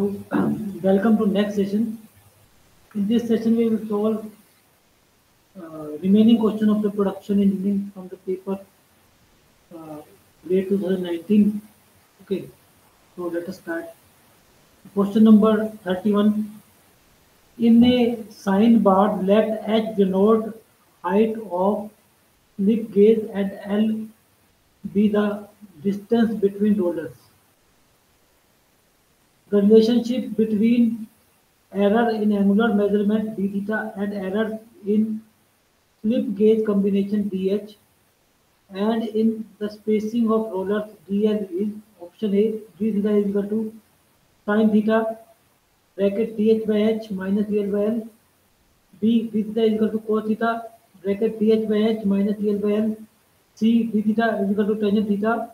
So, welcome to next session. In this session, we will solve remaining question of the production engineering from the paper grade 2019. Okay, so let us start. Question number 31. In a sign bar, let H denote height of slip gauge and L be the distance between rollers. The relationship between error in angular measurement d theta and error in slip gauge combination dh and in the spacing of rollers dl is option A. D theta is equal to sin theta bracket dh by h minus dl by l. B. D theta is equal to cos theta bracket dh by h minus dl by l. C. D theta is equal to tangent theta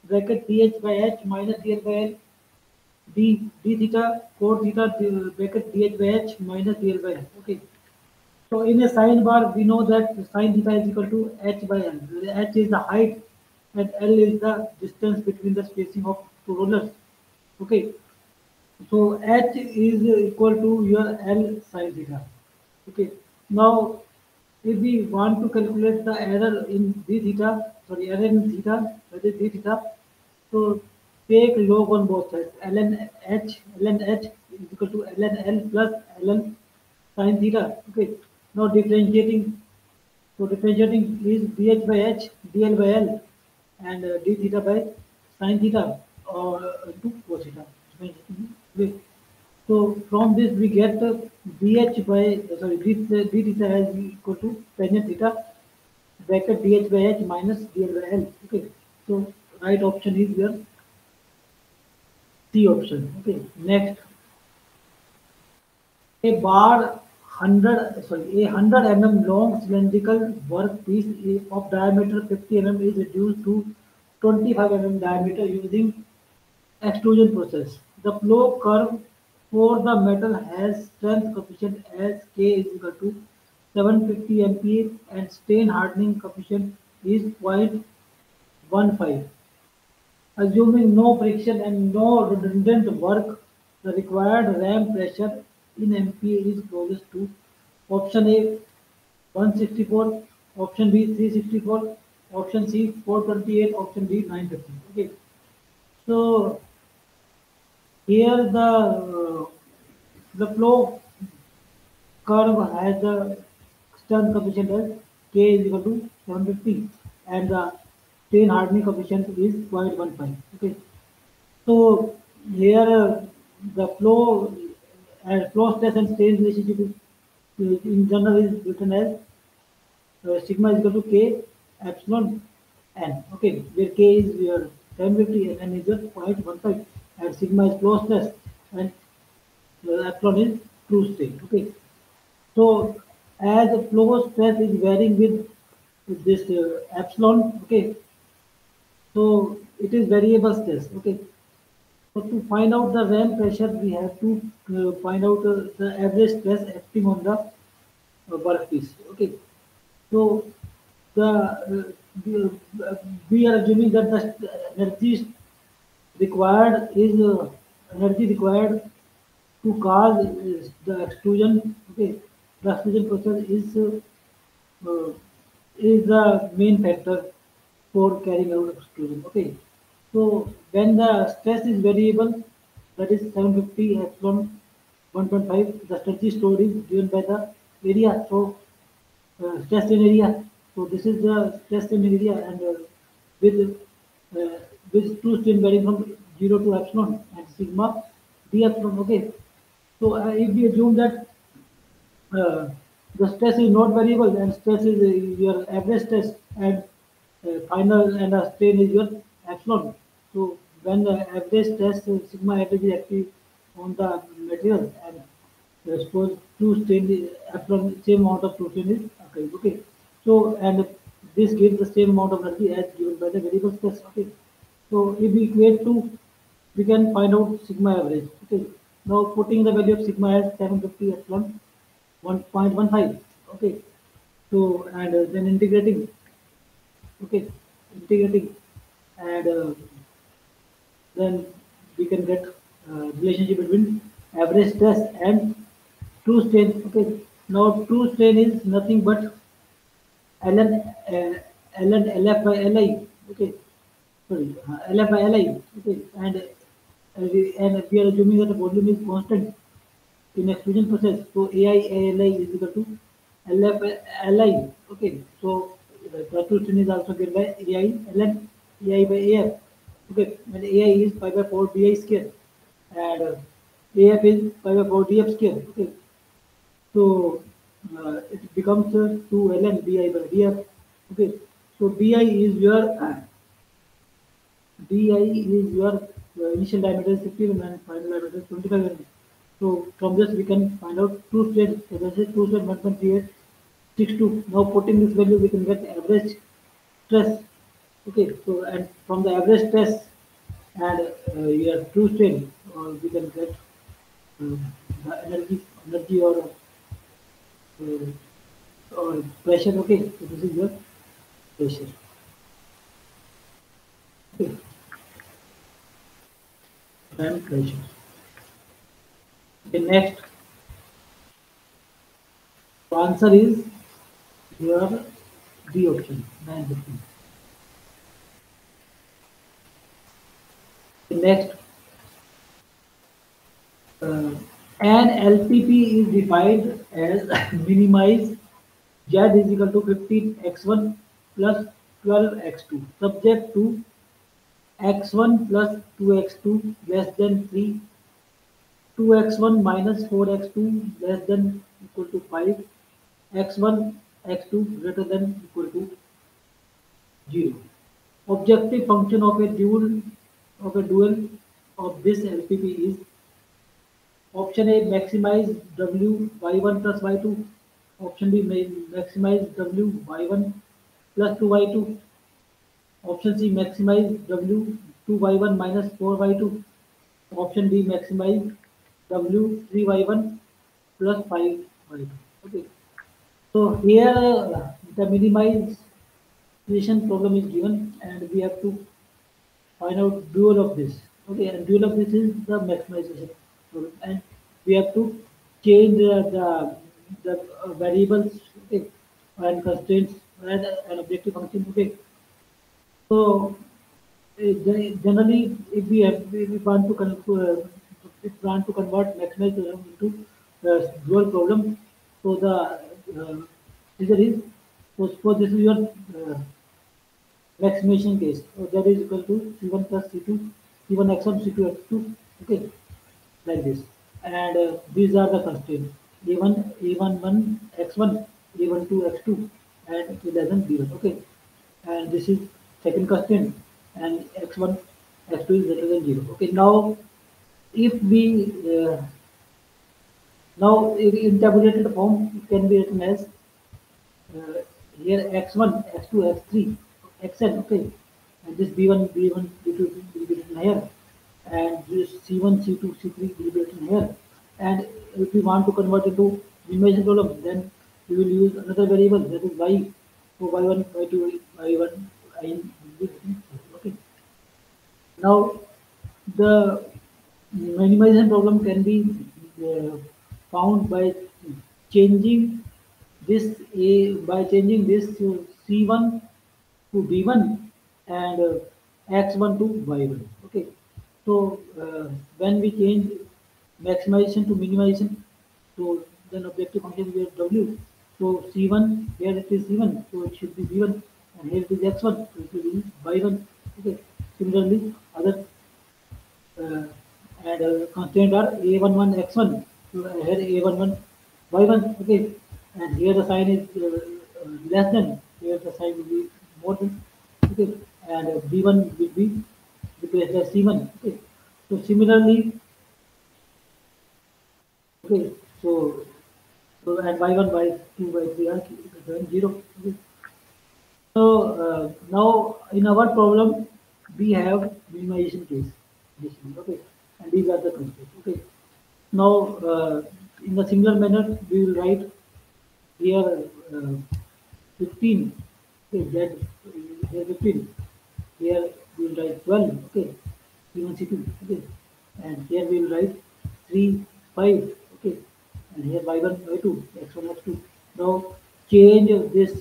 bracket dh by h minus dl by l. D theta cos theta bracket dh by h minus dl by l. Okay. So in a sine bar, we know that sine theta is equal to h by l. H is the height and L is the distance between the spacing of two rollers. Okay. So h is equal to your L sine theta. Okay. Now, if we want to calculate the error in d theta, sorry, error in theta, that is d theta, so take log on both sides. Ln h is equal to ln L plus ln sin theta. Okay. Now differentiating, so differentiating is dh by h, dl by l, and d theta by sin theta or into cos theta. Okay. So from this we get dh by d theta is equal to tangent theta bracket dh by h minus dl by l. Okay. So right option is your C option. Okay. Next, a bar 100 mm long cylindrical workpiece of diameter 50 mm is reduced to 25 mm diameter using extrusion process. The flow curve for the metal has strength coefficient as K is equal to 750 MPa and strain hardening coefficient is 0.15. Assuming no friction and no redundant work, the required ram pressure in MPa is closest to option A 164, option B 364, option C 428, option D 950. Okay, so here the flow curve has the Stern coefficient as K is equal to 750 and the strain hardening coefficient is 0.15. Okay, so here the flow stress and strain relationship is in general is written as sigma is equal to K epsilon n. Okay, where K is your 750 and n is your 0.15 and sigma is flow stress and epsilon is true state. Okay, so as the flow stress is varying with this epsilon, okay, so it is variable stress. Okay, so to find out the ram pressure, we have to find out the average stress acting on the workpiece. Okay, so we are assuming that the required is energy required to cause the extrusion. Okay, the extrusion process uh, is the main factor for carrying out extrusion. Okay, so when the stress is variable, that is 750 epsilon 1.5, the strategy stored is given by the area. So stress in area. So this is the stress in area and with uh, with two strain varying from 0 to epsilon and sigma d epsilon. Okay. So if we assume that the stress is not variable and stress is your average stress and final and the strain is your epsilon. So when the average stress sigma average is active on the material and suppose two strain epsilon same amount of two strain is okay. Okay. So and this gives the same amount of energy as given by the variable stress. Okay. So if we equate to, we can find out sigma average. Okay. Now putting the value of sigma as 750 epsilon 1.15. Okay. So and then integrating. Okay. Integrating and then we can get relationship between average stress and true strain. Okay, now true strain is nothing but ln ln LF by Li. Okay, sorry, LF by Li. Okay, and we are assuming that the volume is constant in extrusion process. So AI ALI is equal to LF Li. Okay, so the true strain is also given by AI ln AI by AF. Okay, and AI is pi by 4 di square, and AF is pi by 4 df square. Okay, so it becomes 2 ln di by df. Okay, so di is your initial diameter is 50 mm and final diameter is 25 mm. So from this we can find out two state. So this is two state 1.3862. Now putting this value we can get average stress. Okay, so and from the average stress and your true strain, we can get the energy uh, or pressure. Okay, so this is your pressure. Okay, and pressure. Okay, next, the answer is your D option, 915. Okay, next, uh, an LPP is defined as minimize Z is equal to 15x1 plus 12x2, subject to x1 plus 2x2 less than 3, 2x1 minus 4x2 less than equal to 5, x1 x2 greater than equal to 0. Objective function of a dual of this LPP is option A maximize W y1 plus y2, option B maximize W y1 plus 2y2, option C maximize W 2y1 minus 4y2, option D maximize W 3y1 plus 5y2. Okay. So here the minimization problem is given and we have to find out dual of this. Okay, and dual of this is the maximization problem, and we have to change the variables, okay, and constraints and an objective function. Okay, so generally, if we want to if we want to convert maximization into dual problem, so the figure is, so suppose this is your maximization case. So that is equal to C1 plus C2, C1 x1, C2 x2, okay, like this. And these are the constraints. A1, A11 x1, A12 x2, and it doesn't B1, okay. And this is second constraint, and x1, x2 is greater than 0. Okay, now if we now in tabulated form, it can be written as uh, here x1, x2, x3, xn, okay, and this b1, b1, b2 will be written here, and this c1, c2, c3 will be written here. And if we want to convert into dimension column, then we will use another variable, that is y. So y1, y2, y1, in will be written here, okay. Now the minimization problem can be uh, found by changing this by changing this to C1 to B1 and X1 to Y1. Okay, so when we change maximization to minimization, so then objective function will be W. So C1 here it is C1, so it should be B1, and here it is X1, so it will be Y1. Okay, similarly other uh, and constraint are a11 x1. So here a11 y1, okay, and here the sign is less than, here the sign will be more than, okay, and b1 will be replaced by c1, okay. So similarly, okay, so and y1 y2 y3 are given 0, okay. So now in our problem we have minimization case, basically, okay, and these are the constraints, okay. Now, in a similar manner, we will write here 15. Okay, that here 15. Here we will write 12. Okay, C1, C2. Okay, and here we will write 3, 5, okay, and here y1, y2, x1, x2. Now change this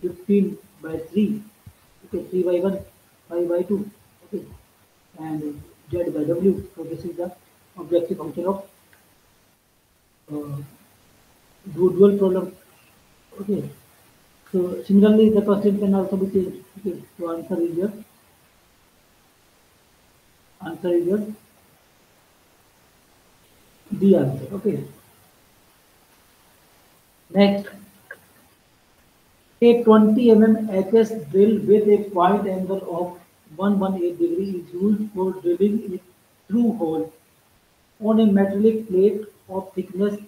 15 by 3, okay, 3 by 1, 5 by 2, okay, and z by w. So this is the objective function of uh, dual problem. Okay. So similarly, the question can also be changed. Okay. So answer is your D answer. Okay. Next, a 20 mm HS drill with a point angle of 118 is used for drilling a through hole on a metallic plate of thickness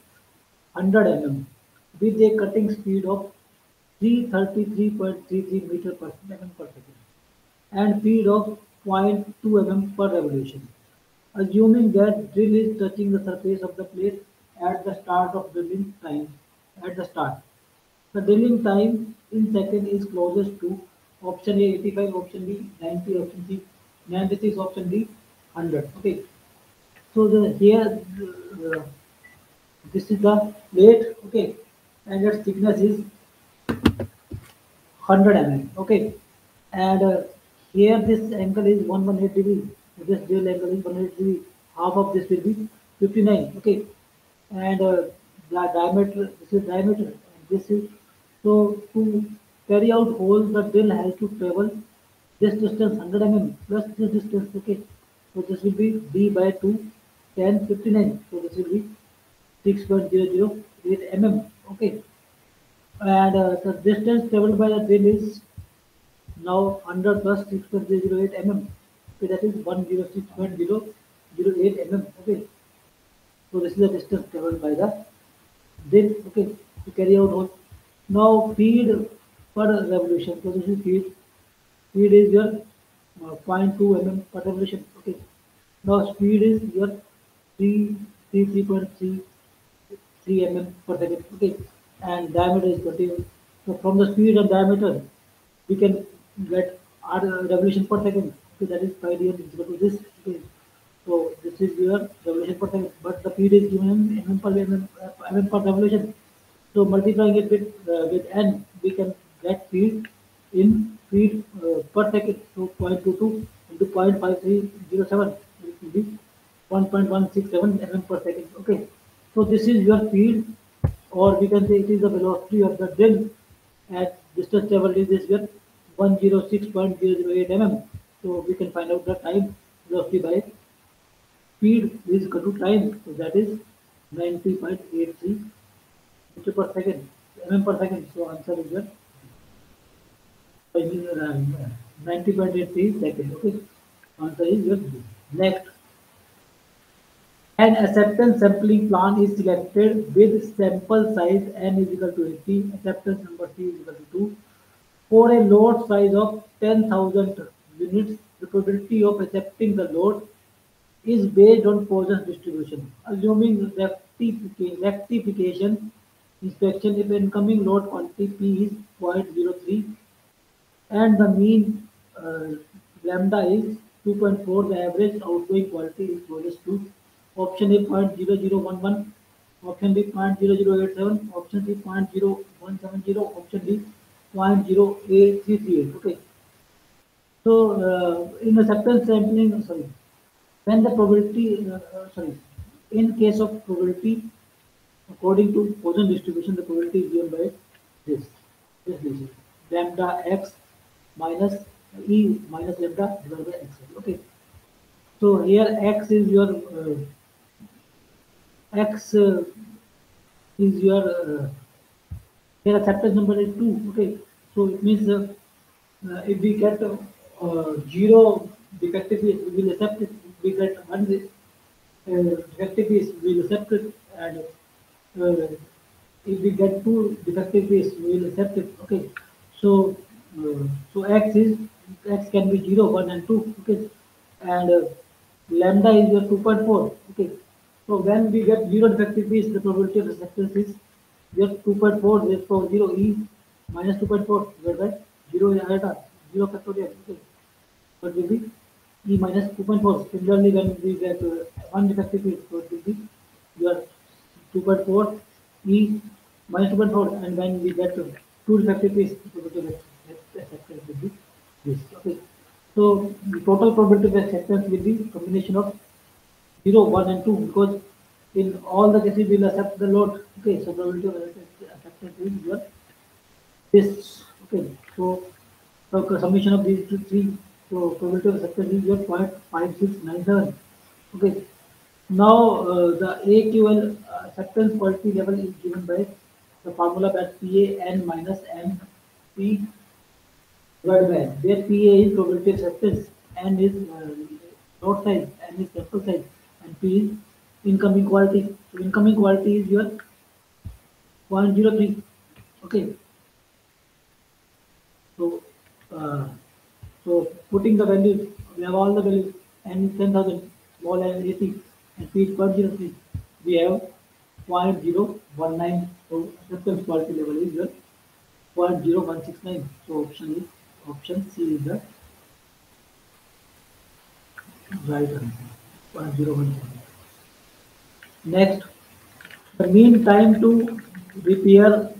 100 mm with a cutting speed of 333.33 meter per second and speed of 0.2 mm per revolution. Assuming that drill is touching the surface of the plate at the start of drilling time at the start. The drilling time in second is closest to option A 85, option B 90, option C 96, option D 100. Okay. So the here this is the plate, okay, and its thickness is 100 mm, okay, and here this angle is 118 degree. This drill angle is 118 degree. Half of this will be 59, okay, and the diameter, this is diameter, and this is, so to carry out hole the drill has to travel this distance 100 mm plus this distance, okay, so this will be d by 2 10 59, so this will be 6.008 mm, okay, and the distance traveled by the drill is now 100 plus 6.008 mm. Okay, that is 106.008 mm. Okay, so this is the distance traveled by the drill. Okay, to carry out hole. Now feed per revolution. So this is feed. Feed is your 0.2 mm per revolution. Okay. Now speed is your 3.33 mm per second. Okay, and diameter is 20. So from the speed and diameter, we can get our revolution per second. Okay, that is pi d n is equal to this. Okay, so this is your revolution per second, but the speed is given in mm per revolution. So multiplying it with n, we can get speed in feet per second. So 0.22 into 0.5307, it will be 1.167 mm per second. Okay, so this is your speed, or we can say it is the velocity of the drill at distance traveled is this here 106.008 mm. So we can find out the time velocity by speed is equal to time. So that is 90.83 meter per second, mm per second. So answer is your 90.83 second. Okay, answer is your B. Next, an acceptance sampling plan is selected with sample size n is equal to 80, acceptance number C is equal to 2. For a load size of 10,000 units, the probability of accepting the load is based on Poisson's distribution. Assuming rectification inspection, if incoming load quantity P is 0.03 and the mean lambda is 2.4, the average outgoing quality is closest to option A 0.0011, option B 0.0087, option C 0.0170, option D 0.0338. Okay, so in acceptance sampling, sorry, when the probability, sorry, in case of probability, according to Poisson distribution, the probability is given by this, this relation, lambda x minus e minus lambda divided by x. Okay, so here x is your x is your here acceptance number is 2. Okay, so it means if we get 0 defective piece, we will accept it. If we get 1 defective piece, we will accept it, and if we get 2 defective piece, we will accept it. Okay, so so x can be 0, 1, and 2. Okay, and lambda is your 2.4. Okay, so when we get 0 defective piece, the probability of acceptance is just 2.4, therefore 0 e minus 2.4 divided by 0 iota 0 factorial. Okay, what will be E minus 2.4. Similarly, when we get one defective piece, so it will be your 2.4 E minus 2.4, and when we get two defective pieces, the probability of acceptance will be this. Okay. So the total probability of acceptance will be combination of 0, 1, and 2, because in all the cases we will accept the load. Okay, so probability of acceptance is your this. Okay, so the summation of these two three, so probability of acceptance is your 0.5697. Okay, now the AQL acceptance quality level is given by the formula that PAN minus MP divided by N, where PA is probability of acceptance, N is load size, N is sample size, and P is incoming quality. So incoming quality is your 0.03. Okay, so uh, so putting the values, we have all the values, N is 10,000, small n 80, and P is 0.03. We have 0.019. So acceptance quality level is your 0.0169. So option C is the right answer. 0.017. Next, the mean time to repair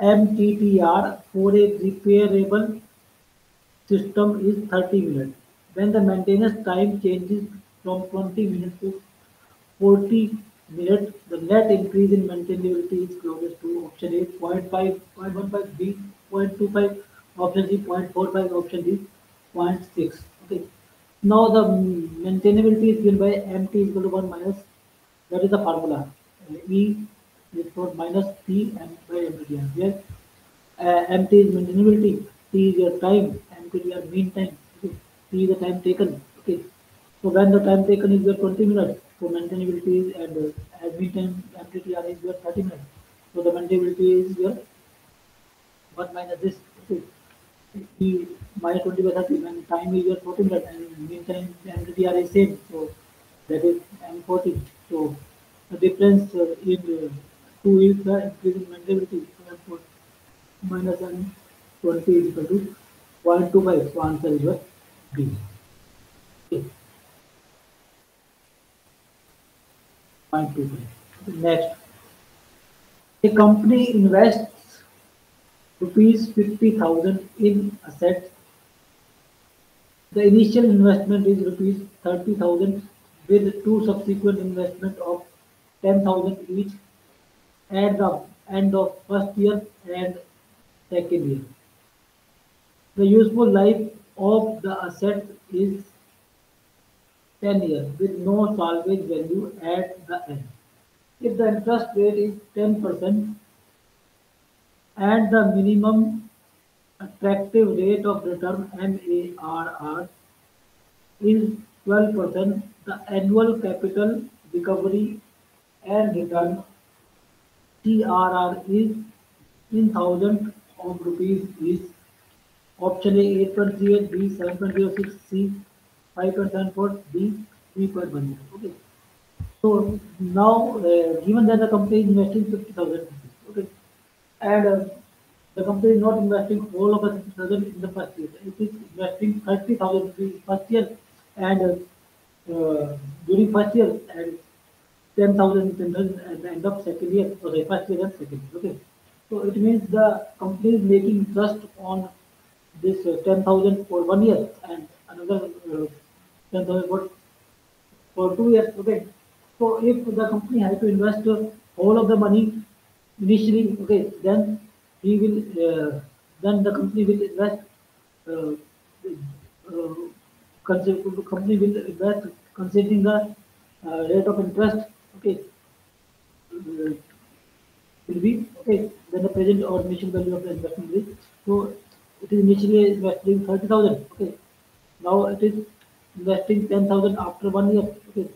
MTTR for a repairable system is 30 minutes. When the maintenance time changes from 20 minutes to 40 minutes, the net increase in maintainability is closest to option A 0.5, 0.15, B 0.25, option C 0.45, option D 0.6. Okay. Now the maintainability is given by MT is equal to 1 minus, that is the formula. E is for minus P and by MTTR. Where MT is maintainability, T is your time, MTTR mean time, okay. T is the time taken. Okay. So when the time taken is your 20 minutes, so maintainability is, and as mean time MTTR is your 30 minutes. So the maintainability is your 1 minus this. Okay. T minus 20 by 30, when time is your 40 minutes and mean time MTTR is same. So that is M40. So the difference in 2 is the increase in maintainability. So therefore, minus and 20 is equal to 0.25. So answer is your B. Okay. 0.25. Next, a company invests rupees 50,000 in assets. The initial investment is rupees 30,000 with two subsequent investment of 10,000 each at the end of first year and second year. The useful life of the asset is 10 years with no salvage value at the end. If the interest rate is 10% and the minimum attractive rate of return MARR is 12%, the annual capital recovery and return CRR is in thousand of rupees is option A 8.38, B 7.06, C 5.74, D 3.10. Okay. So now, given that the company is investing 50,000 rupees, okay, and the company is not investing all of the 50,000 in the first year, it is investing 30,000 rupees first year, and during first year, and 10,000, 10,000 at the end of second year, sorry, first year and second year. Okay, so it means the company is making interest on this 10,000 for 1 year and another 10,000 for 2 years. Okay, so if the company has to invest all of the money initially, okay, then he will, then the company will invest, uh, uh, company will invest considering the rate of interest, okay, will be okay. Then the present or initial value of the investment is, so it is initially investing 30,000. Okay, now it is investing 10,000 after 1 year. Okay,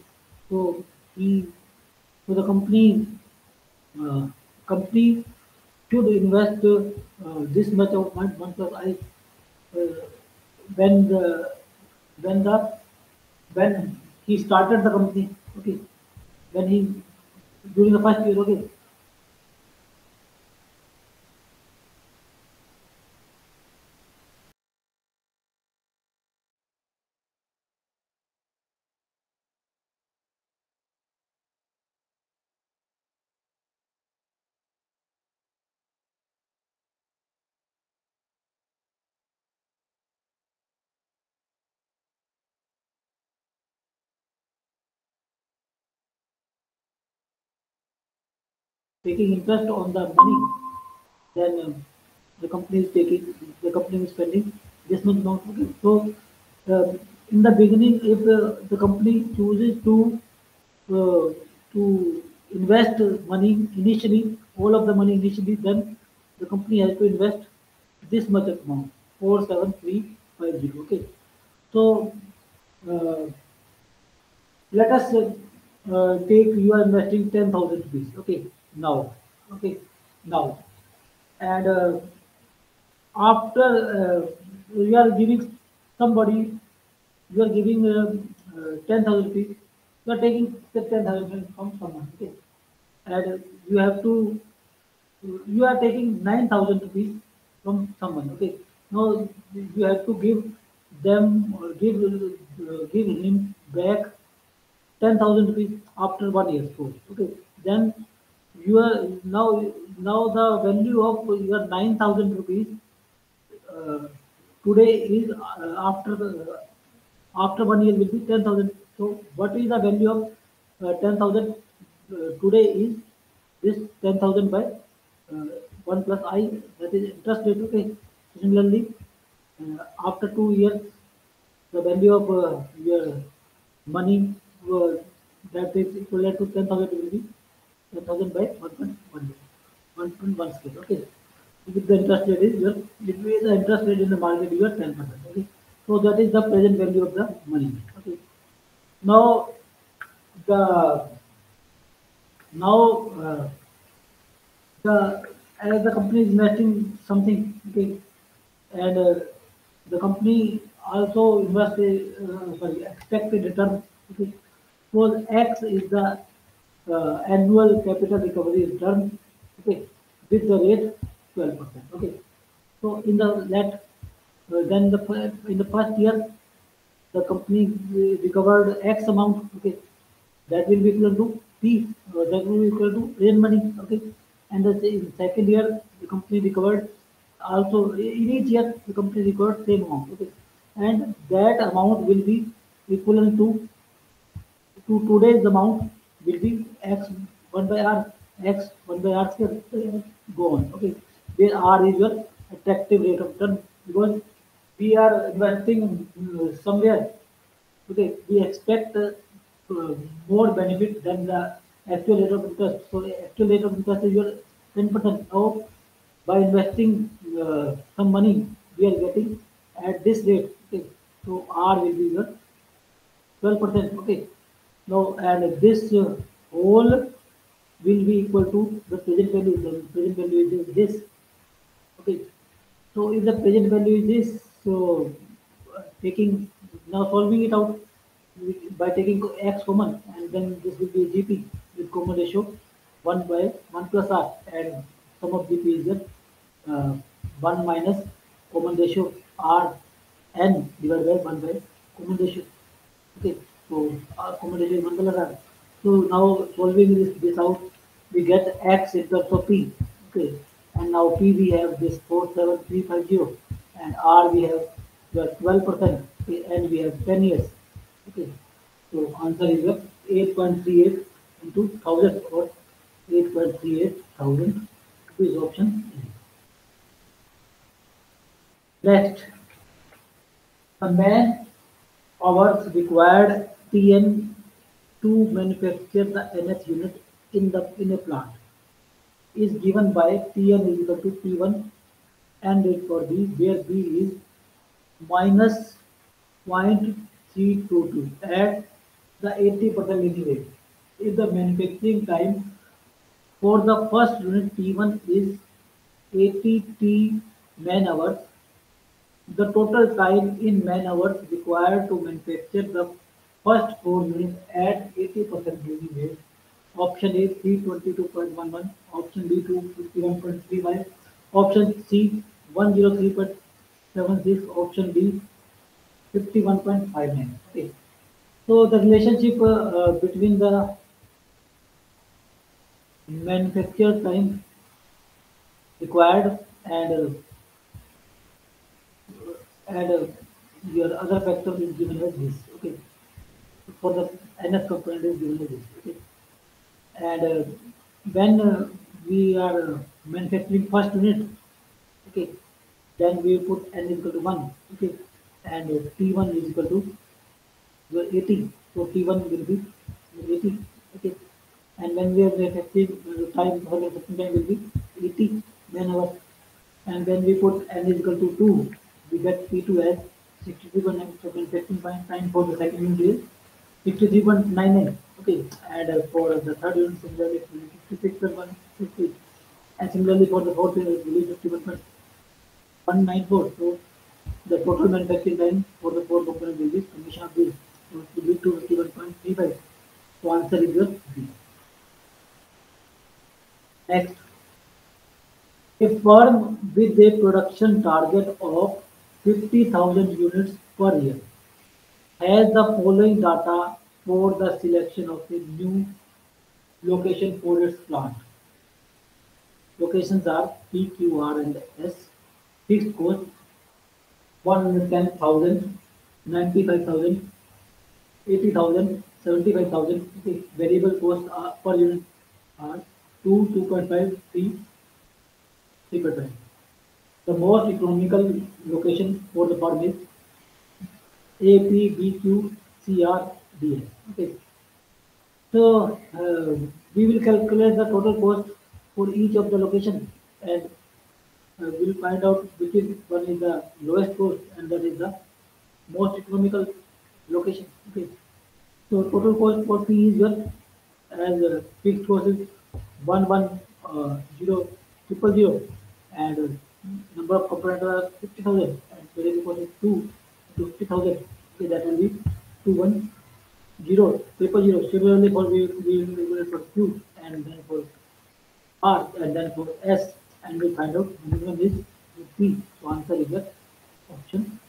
so he, so the uh, company should invest this much of month of I, uh, when the when the when he started the company. Okay, when he, during the first year. Okay, taking interest on the money, then the company is spending this much amount. Okay. So in the beginning, if the company chooses uh, to invest money initially, all of the money initially, then the company has to invest this much amount, 47350. Okay. So uh, let us take you are investing 10,000 rupees. Okay. Now. Okay. Now. And after you are giving somebody, you are giving 10,000 rupees, you are taking the 10,000 from someone, okay, and you have to, you are taking 9,000 rupees from someone, okay. Now you have to give them, give him back 10,000 rupees after 1 year course. Okay, then you are now the value of your 9,000 rupees uh, today is after 1 year will be 10,000. So what is the value of 10,000 today is this 10,000 by 1 plus I, that is interest rate. Okay. Similarly, after 2 years, the value of your money uh, that is equivalent to 10,000 will be 10,000 by 1.1 scale. Okay. If the interest rate is your, if the interest rate in the market is your 10%. Okay. So that is the present value of the money. Okay. Now the now the as the company is investing something, okay, and the company also invest sorry, expected return, okay. So X is the annual capital recovery return, okay, with the rate 12%, okay. So in the that then in the first year the company recovered X amount, okay, that will be equal to P, that will be equal to rain money, okay. And in second year, the company recovered also, in each year, the company recovered same amount, okay. And that amount will be equivalent to today's amount will be X 1 by R, X 1 by R square, go on, okay. Where R is your attractive rate of return, because we are investing somewhere. Okay, we expect more benefit than the actual rate of interest. So the actual rate of interest is your 10%. Now, by investing some money, we are getting at this rate. Okay, so R will be your 12%. Okay, now and this whole will be equal to the present value. The present value is this. Okay, so if the present value is this, so taking now solving it out by taking x common, and then this will be GP with common ratio 1 by 1 plus R, and sum of GP is the 1 minus common ratio R n divided by 1 by common ratio. Okay, so common ratio is 1 plus R. So now solving this out, we get x in terms of P. Okay, and now P we have this 47350, and R we have the 12%, okay, and we have 10 years. Okay, so answer is 8.38 into 1000, or 8.38 thousand is option A. Next, the man hours required TN to manufacture the NS unit in a plant is given by Tn is equal to T1 and rate for B, where B is minus 0.322 at the 80% linear rate. If the manufacturing time for the first unit T1 is 80 T man hours, the total time in man hours required to manufacture the first four units at 80% duty rate. Option A 322.11, option B 251.35, option C 103.76, option D 51.59. Okay. So the relationship between the manufacture time required and your other factor is given as this. Okay. For the NS component is given as this. Okay. And when we are manufacturing first unit, okay, then we put n is equal to 1, okay, and T1 is equal to 80, so T1 will be 80, okay, and when we are manufacturing time for manufacturing time will be 80, then our, and when we put n is equal to 2, we get P2 as 63.9, so manufacturing time for the second unit is 63.99, okay, and for the third unit similarly it will be 56.150, and similarly for the fourth unit it will be 51.194, so the total manufacturing time for the four components will be summation of these, so it will be 251.35, so answer is your B. Next, a firm with a production target of 50,000 units per year has the following data for the selection of a new location for its plant. Locations are P, Q, R, and S. Fixed cost 110,000, 95,000, 80,000, 75,000. Okay. Variable cost per unit are 2, 2.5, 3, 3.5. The most economical location for the firm is A, P, B, Q, C, R, D, S. Okay. So we will calculate the total cost for each of the location, and we'll find out which is one is the lowest cost and that is the most economical location. Okay. So total cost for P is your, as fixed cost is 110,000 and number of components are 50,000 and variable cost is 2 to 50,000. Okay, that will be 210 triple zero. Similarly for we will for Q and then for R and then for S, and we find out minimum is P. So answer is the option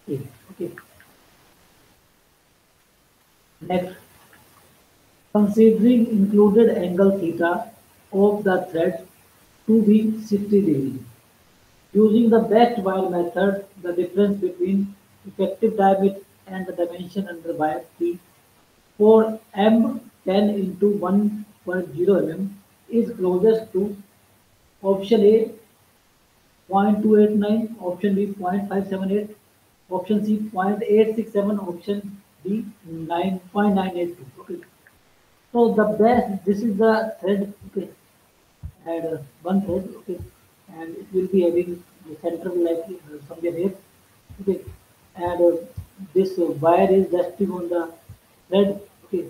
A. Okay. Next, considering included angle theta of the thread to be 60 degrees. Using the best wire method, the difference between effective diameter and the dimension under wire T for M10 into 1.0 mm is closest to option A 0.289, option B 0.578, option C 0.867, option D 9.982. Okay. So the best, this is the thread, okay, and one thread, okay, and it will be having the center like somewhere here, okay, and this wire is resting on the thread, okay,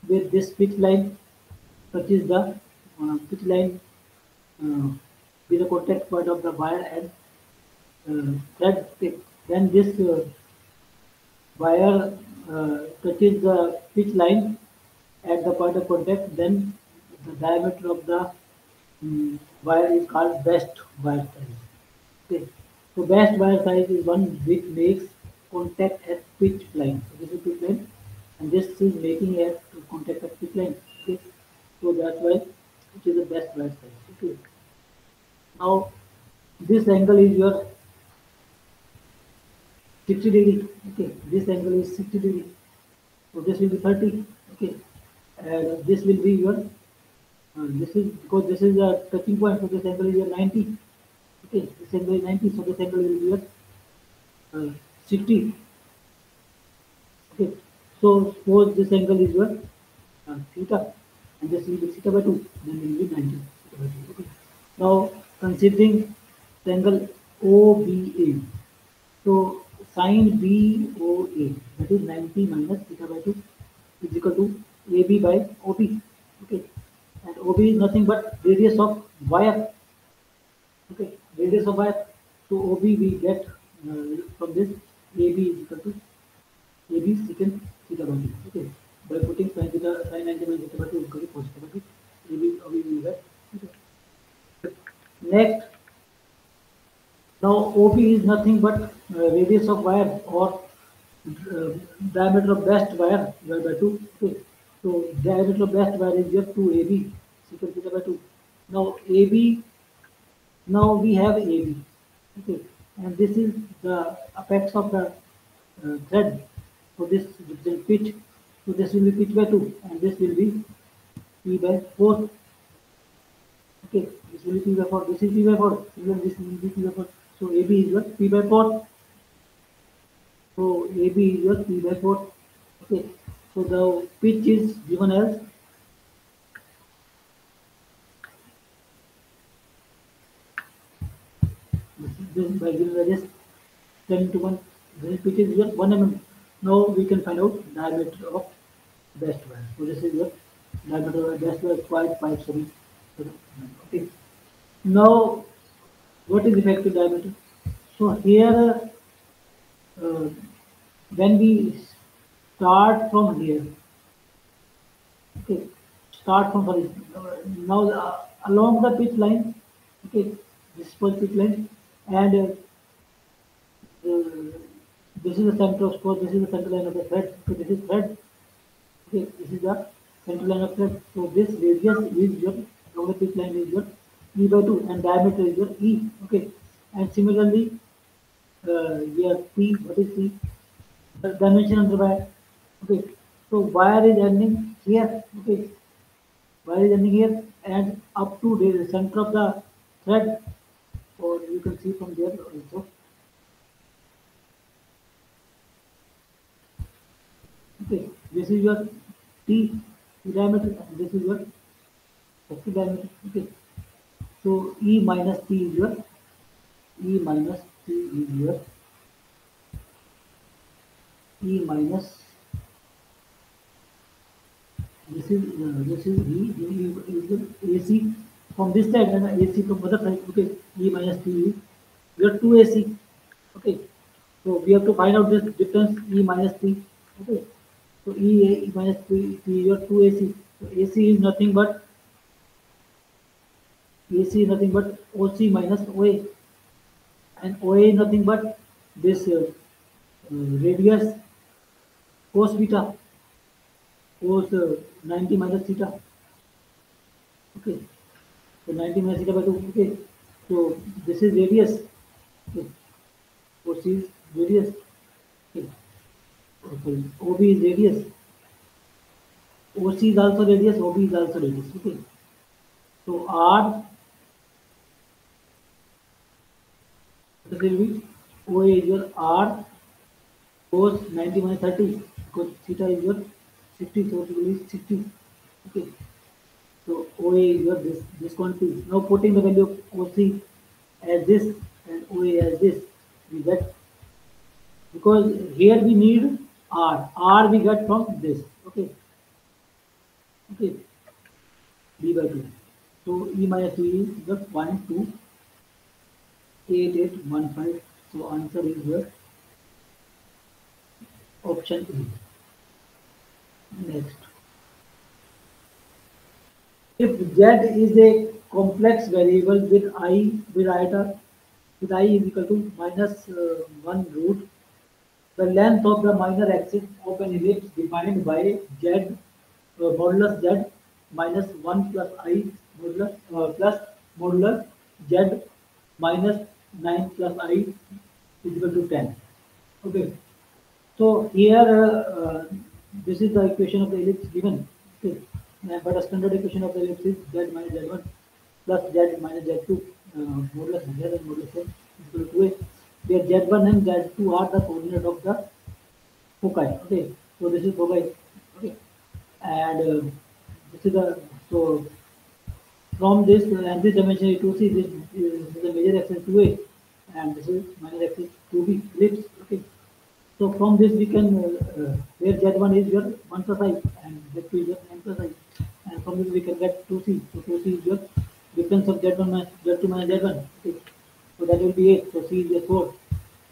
with this pitch line, which is the pitch line uh, with the contact point of the wire and thread, okay. Then this wire touches the pitch line at the point of contact, then the diameter of the wire is called best wire size. Okay. So best wire size is one which makes contact at pitch line. So this is pitch line, and this is making at contact at pitch line. Okay. So that's why it is the best wire size. Okay. Now this angle is your 60 degree. Okay. This angle is 60 degree. So this will be 30. Okay. And this will be your this is because this is a touching point, so this angle is your 90. Okay, this angle is 90, so this angle will be your 60. Okay, so suppose this angle is your theta, and this will be theta by 2, then it will be 90. Theta by 2. Okay. Now considering the angle OBA, so sine BOA, that is 90 minus theta by 2 is equal to AB by OB. Okay, and OB is nothing but radius of wire. Okay, radius of wire. So OB we get from this AB is equal to AB secant theta by 2. Okay, by putting sin theta sin 90 minus theta by 2 is equal to cos theta by 2. AB OB will get. Okay. Next, now OB is nothing but radius of wire or uh, diameter of best wire divided by 2. Okay. So diameter of best wire is just 2 AB secant theta by 2. Now AB, now we have AB. Okay. And this is the apex of the thread. So this is pitch. So this will be pitch by 2 and this will be P by 4. Okay, this will be P by 4, this is P by 4, even this will be P by 4. So AB is your P by 4. So AB is your P by 4. Okay, so the pitch is given as this by giving radius 10 to 1. This pitch is your 1 mm. Now we can find out diameter of best wire. So this is your diameter of best wire 557. Okay. Now what is effective diameter? So here uh, when we start from here, okay, start from sorry, now along the pitch line, okay, this first pitch line, and this is the center of course, this is the center line of the thread. Okay, this is thread. Okay, this is the center line of thread. So this radius is your along the pitch line is your E by 2 and diameter is your E. Okay, and similarly here P, what is P? The dimension of the wire. Okay, so wire is ending here. Okay, wire is ending here and up to the center of the thread, or you can see from there also. Okay, this is your T diameter and this is your F diameter. Okay, so E minus T is your E minus T is your E minus this is E is your AC from this side and AC from other side. Okay, E minus T is your 2 AC. Okay, so we have to find out this difference E minus T. Okay, so E minus T is your 2 AC. So AC is nothing but AC is nothing but OC minus OA, and OA is nothing but this radius cos beta, cos 90 minus theta. Okay, so 90 minus theta by 2. Okay, so this is radius. Okay, OC is radius. Okay, okay. OB is radius. OC is also radius. OB is also radius. Okay, so R, what will be? OA is your R cos 90 minus 30 because theta is your 60, so it will be 60. Okay, so OA is your this quantity. Now putting the value of OC as this and OA as this, we get, because here we need R. R we get from this. Okay, okay, B by 2. So E minus T is the 1,28815. So answer is your option E. Next. If Z is a complex variable with iota with I is equal to minus 1 root, the length of the minor axis of an ellipse defined by Z modulus Z minus 1 plus I modulus plus modulus Z minus 9 plus I is equal to 10. Okay. So here this is the equation of the ellipse given. Okay. But a standard equation of the ellipse is Z minus Z1 plus Z minus Z2 modulus Z and modulus Z is equal to A, where Z1 and Z2 are the coordinate of the foci. Okay, so this is foci. Okay, and this is the so from this and this dimension is 2C, this is the major axis 2A, and this is minor axis 2B ellipse. Okay, so from this we can where Z1 is your 1 plus I and Z2 is your n plus I, and from this we can get 2C. So 2C is your difference of Z1 minus Z2 minus Z1. Okay, so that will be 8. So C is your 4.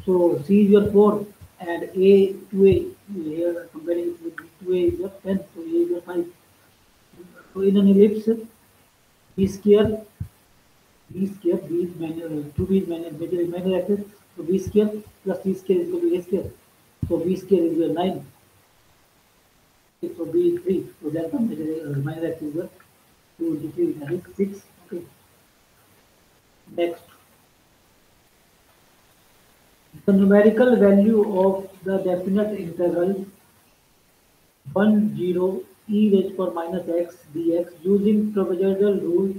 So C is your 4 and A 2A here comparing with 2A is your 10. So A is your 5. So in an ellipse, B square, B square, B is minor, 2B is minor axis. So B square plus C square is equal to A square. So B square is your 9. Okay, so B is 3. So that comes minor axis is your 2 into 3, that is 6. Okay. Next. The numerical value of the definite integral 1 0 e raised to power minus x dx using trapezoidal rule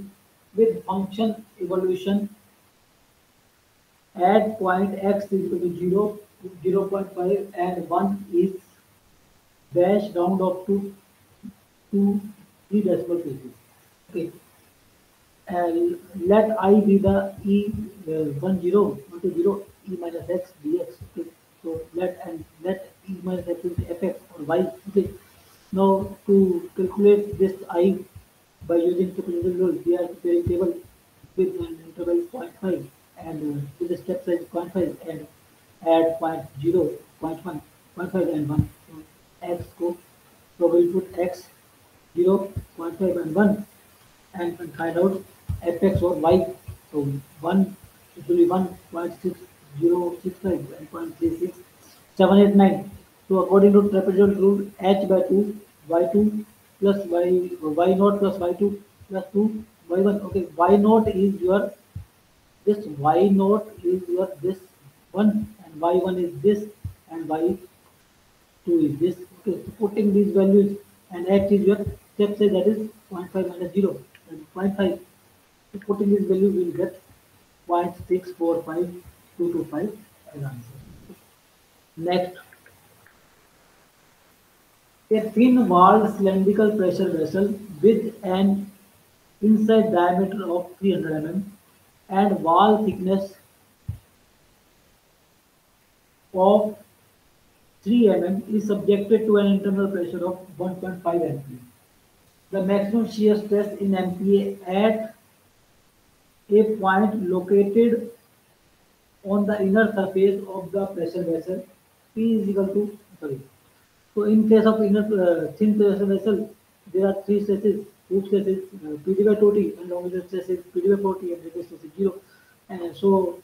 with function evolution at point x is equal to 0, 0.5 and 1 is dash round off to 3 decimal places. Okay. Let I be the e 1 0 1 to 0 e minus x dx. Okay. So let e minus x is fx or y. Okay. Now to calculate this I by using superposition rule, we are preparing table with an interval 0.5 and with a step size 0.5 and add 0, 0.1, 0.5 and 1. So x go. So we'll put x 0, 0.5 and 1 and find out fx or y. So 1 it will be 1.6065 and 0.36789. So according to trapezoidal rule, h by 2 y2 plus y naught plus y2 plus 2 y1. Okay, y naught is your this y naught is your this one and y1 is this and y2 is this. Okay, so putting these values and x is your step size, that is 0.5 minus 0 and 0.5. So putting these values will get 0.645225 as answer. Next, a thin-walled cylindrical pressure vessel with an inside diameter of 300 mm and wall thickness of 3 mm is subjected to an internal pressure of 1.5 MPa. The maximum shear stress in MPa at a point located on the inner surface of the pressure vessel P is equal to, sorry. So in case of inner thin pressure vessel, there are three stresses. Hoop stress is PD by 2T and longitudinal stress is PD by 4T and radius stress is 0. And so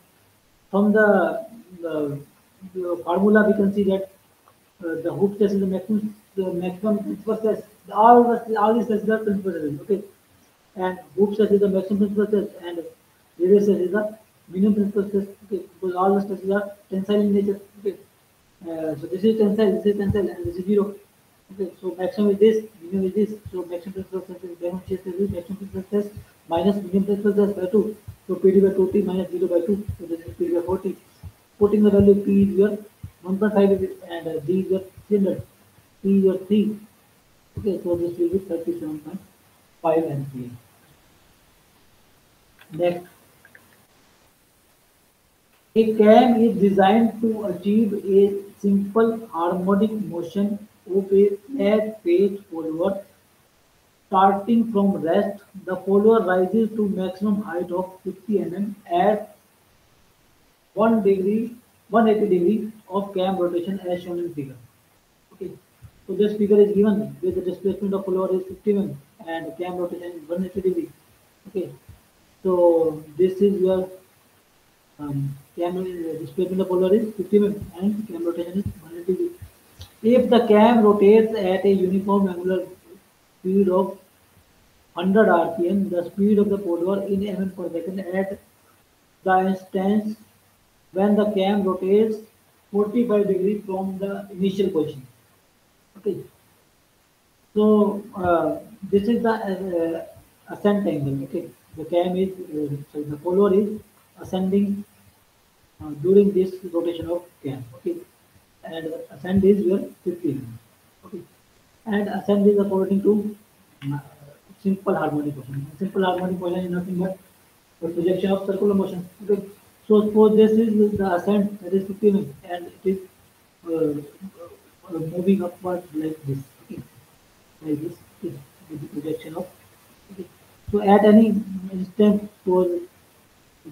from the formula we can see that the hoop stress is the maximum principal stress. All these stresses are principal stresses. Okay, and hoop stress is the maximum principal stress and radius stress is the minimum principal stress. Okay, because all the stresses are tensile in nature. Okay, so this is tensile, and this is 0. Okay, so maximum is this, minimum is this. So maximum principal stress is maximum principal stress minus minimum principal stress by 2. So PD by 2T minus 0 by 2. So this is PD by 4T. Putting the value P is your 1.5 and D is your 300. P is your 3. Okay, so this will be 37.5 MPa. Next, a cam is designed to achieve a simple harmonic motion of a flat page follower. Starting from rest, the follower rises to maximum height of 50 mm at 1 degree, 180 degree of cam rotation as shown in figure. Okay, so this figure is given where the displacement of follower is 50 mm and cam rotation is 180 degree. Okay, so this is your cam displacement of follower is 50 mm and cam rotation is 180 degree. If the cam rotates at a uniform angular speed of 100 rpm, the speed of the follower in mm per second at the instance when the cam rotates 45 degrees from the initial position. Okay, so this is the ascent angle. Okay, the cam is sorry, the follower is ascending during this rotation of cam. Okay, and ascent is your 15. Okay, and ascent is according to uh, simple harmonic motion. Simple harmonic motion is nothing but the projection of circular motion. Okay, so suppose this is the ascent, that is 15, and it is moving upward like this. Okay, like this. Okay, with the projection of. Okay. So at any instant, so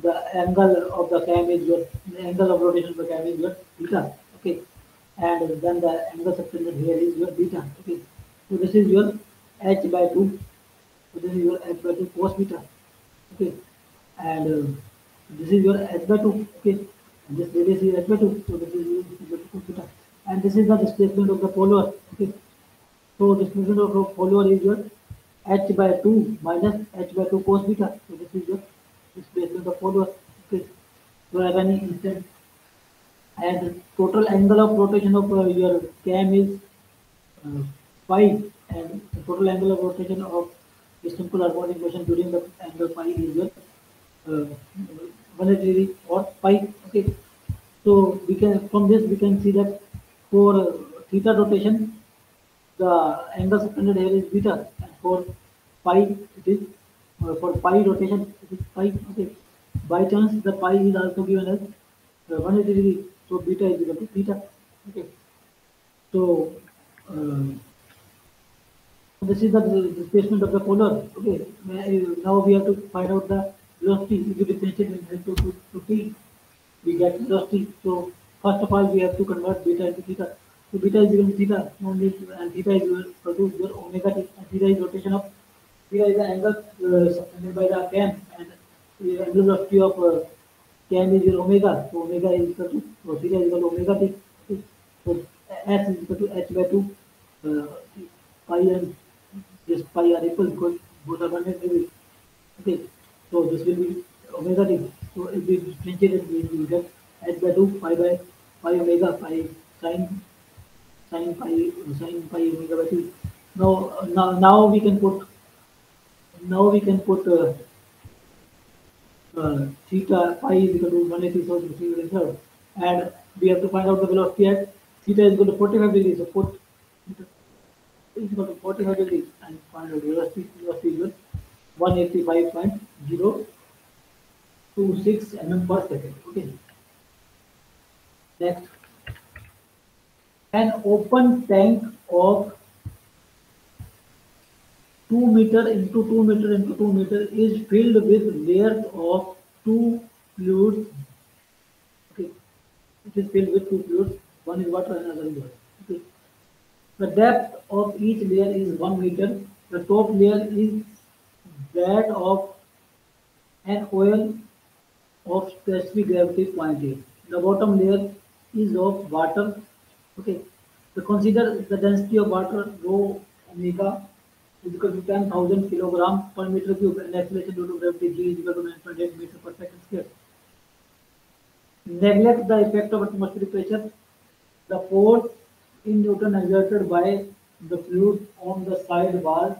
the angle of the cam is your the angle of rotation of the cam is your theta. Okay, and then the angle subtended here is your beta. Okay, so this is your h by 2. So this is your h by 2 cos beta. Okay, and this is your h by 2. Okay, and this radius is h by 2. So this is your h by 2 cos beta, and this is the displacement of the follower. Okay, so displacement of the follower is your h by 2 minus h by 2 cos beta. So this is your displacement of follower. Okay, so at any instant, and total angle of rotation of your cam is 5, and the total angle of rotation of A simple harmonic motion during the angle phi is your 180 degree or pi. Okay, so we can from this we can see that for theta rotation the angle subtended here is beta, and for pi it is for pi rotation it is pi. Okay, by chance the pi is also given as 180 degree, so beta is equal to theta. Okay, so uh, this is the displacement of the polar. Okay, now we have to find out the velocity. If we differentiate with respect to t, we get velocity. So first of all, we have to convert beta into theta. So beta is equal to theta, only, and theta is equal to your omega t, and theta is rotation of theta is the angle subtended by the cam, and the angle velocity of cam is your omega. So omega is equal to theta is equal to omega t. Okay. So s is equal to h by 2 uh, pi, and this pi are equal because both are 180 degree. Okay, so this will be omega t. So if we differentiate it, we will get h by 2 pi omega pi sin sin pi omega by t. Now we can put theta pi is equal to 180, so this is answer. And we have to find out the velocity at theta is equal to 45 degrees. So put theta is equal to 45 degrees and find out velocity is equal 185.026 mm per second. Okay. Next, an open tank of 2 meter into 2 meter into 2 meter is filled with layers of two fluids. Okay, it is filled with two fluids. One is water and another is oil. Okay. The depth of each layer is 1 meter. The top layer is that of an oil of specific gravity 0.8. The bottom layer is of water. Okay. So consider the density of water rho omega is equal to 10,000 kilogram per meter cube, and acceleration due to gravity g is equal to 9.8 meter per second square. Neglect the effect of atmospheric pressure. The force in Newton exerted by the fluid on the side walls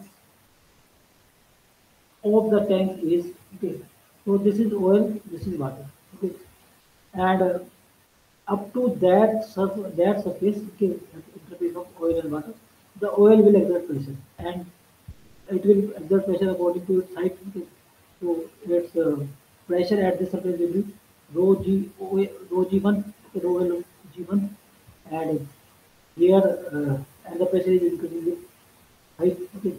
of the tank is okay. So this is oil, this is water. Okay, and up to that surface, okay, at the interface of oil and water, the oil will exert pressure, and it will exert pressure according to its height. Okay. So its pressure at the surface will be rho g1, okay, rho L g1, and here and the pressure is increasing with height. Okay.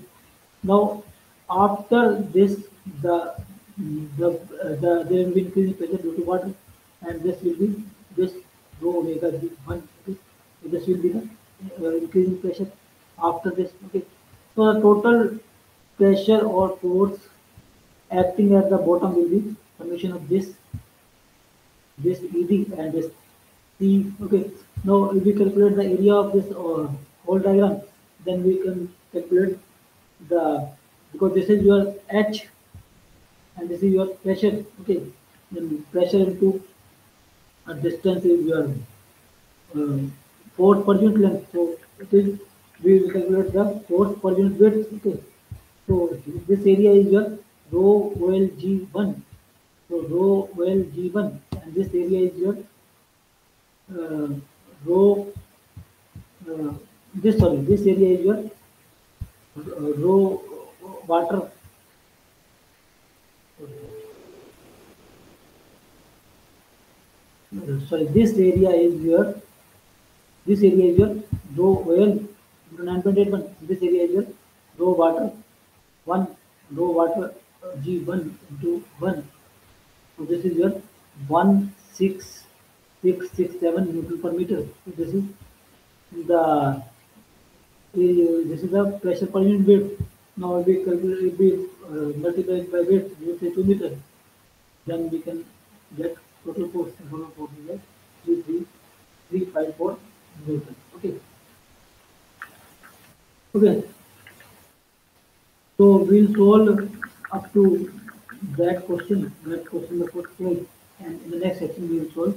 Now after this, the there will be increasing pressure due to water, and this will be this rho omega g1. Okay. So this will be the increasing pressure after this. Okay. So the total pressure or force acting at the bottom will be summation of this ED and this T. Okay. Now if we calculate the area of this whole diagram, then we can calculate the, because this is your H and this is your pressure. Okay. Then pressure into a distance is your force per unit length. So it is, we will calculate the force per unit width. Okay. So this area is your rho OLG1. So rho OLG1, and this area is your uh, rho. This, sorry, this area is your rho water. Sorry, this area is your rho oil into 9.81. This area is your rho water 1, rho water G1 into 1. So this is your 16667 Newton per meter. So the this is the pressure per unit weight. Now if we calculate, if we multiply it by weight, we will say 2 meter. Then we can get total force. And total force is like 33354 Newton. Okay. Okay. So we'll solve up to that question number 4, and in the next section we will solve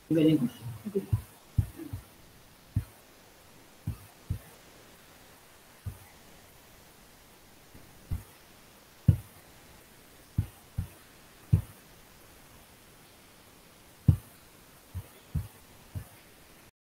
remaining question. Okay.